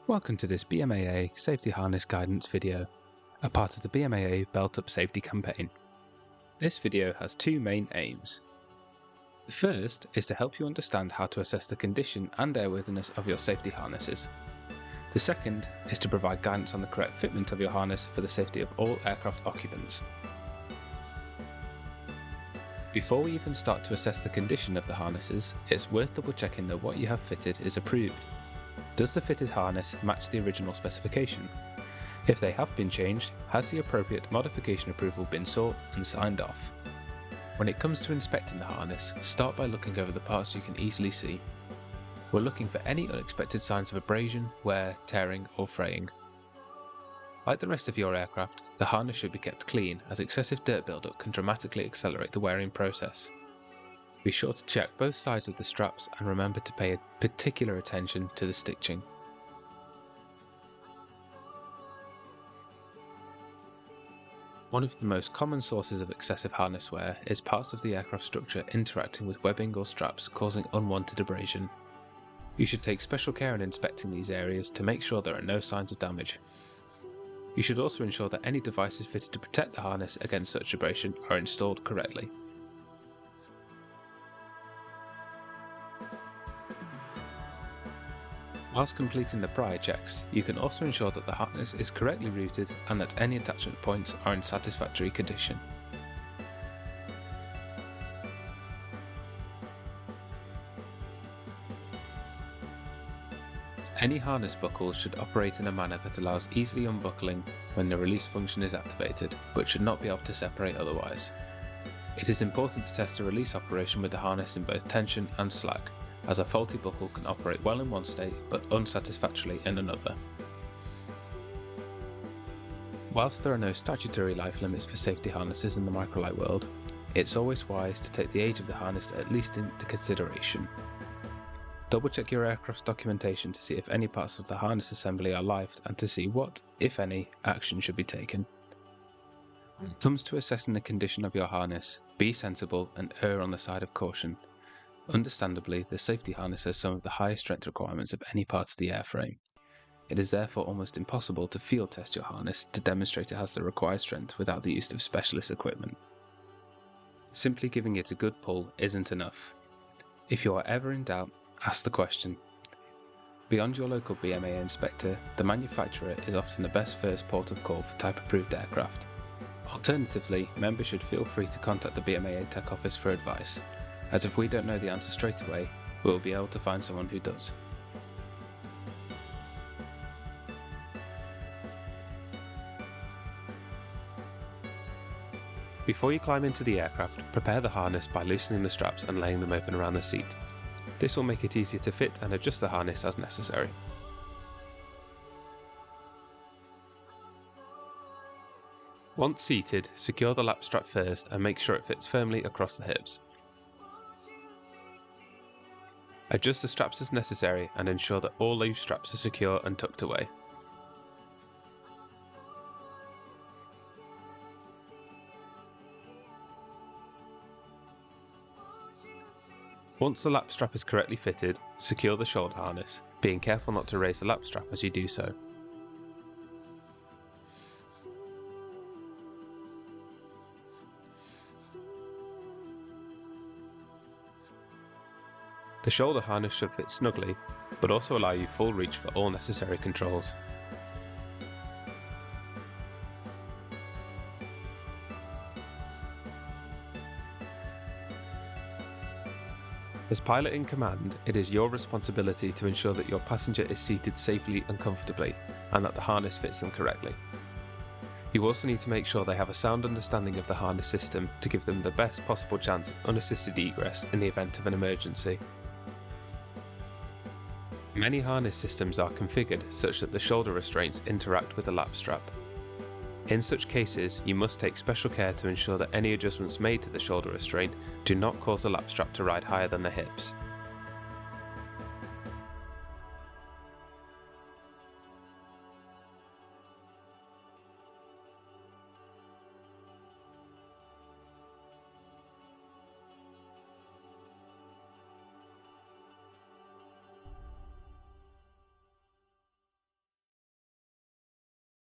Welcome to this BMAA safety harness guidance video, a part of the BMAA Belt Up Safety campaign. This video has two main aims. The first is to help you understand how to assess the condition and airworthiness of your safety harnesses. The second is to provide guidance on the correct fitment of your harness for the safety of all aircraft occupants. Before we even start to assess the condition of the harnesses, it's worth double checking that what you have fitted is approved. Does the fitted harness match the original specification? If they have been changed, has the appropriate modification approval been sought and signed off? When it comes to inspecting the harness, start by looking over the parts you can easily see. We're looking for any unexpected signs of abrasion, wear, tearing or fraying. Like the rest of your aircraft, the harness should be kept clean, as excessive dirt buildup can dramatically accelerate the wearing process. Be sure to check both sides of the straps and remember to pay particular attention to the stitching. One of the most common sources of excessive harness wear is parts of the aircraft structure interacting with webbing or straps, causing unwanted abrasion. You should take special care in inspecting these areas to make sure there are no signs of damage. You should also ensure that any devices fitted to protect the harness against such abrasion are installed correctly. Whilst completing the prior checks, you can also ensure that the harness is correctly routed and that any attachment points are in satisfactory condition. Any harness buckles should operate in a manner that allows easily unbuckling when the release function is activated, but should not be able to separate otherwise. It is important to test the release operation with the harness in both tension and slack, as a faulty buckle can operate well in one state but unsatisfactorily in another. Whilst there are no statutory life limits for safety harnesses in the microlight world, it's always wise to take the age of the harness at least into consideration. Double check your aircraft's documentation to see if any parts of the harness assembly are lifed and to see what, if any, action should be taken. When it comes to assessing the condition of your harness, be sensible and err on the side of caution. Understandably, the safety harness has some of the highest strength requirements of any part of the airframe. It is therefore almost impossible to field test your harness to demonstrate it has the required strength without the use of specialist equipment. Simply giving it a good pull isn't enough. If you are ever in doubt, ask the question. Beyond your local BMAA inspector, the manufacturer is often the best first port of call for type-approved aircraft. Alternatively, members should feel free to contact the BMAA Tech Office for advice, as if we don't know the answer straight away, we will be able to find someone who does. Before you climb into the aircraft, prepare the harness by loosening the straps and laying them open around the seat. This will make it easier to fit and adjust the harness as necessary. Once seated, secure the lap strap first and make sure it fits firmly across the hips. Adjust the straps as necessary and ensure that all loose straps are secure and tucked away. Once the lap strap is correctly fitted, secure the shoulder harness, being careful not to raise the lap strap as you do so. The shoulder harness should fit snugly, but also allow you full reach for all necessary controls. As pilot in command, it is your responsibility to ensure that your passenger is seated safely and comfortably, and that the harness fits them correctly. You also need to make sure they have a sound understanding of the harness system to give them the best possible chance of unassisted egress in the event of an emergency. Many harness systems are configured such that the shoulder restraints interact with the lap strap. In such cases, you must take special care to ensure that any adjustments made to the shoulder restraint do not cause the lap strap to ride higher than the hips.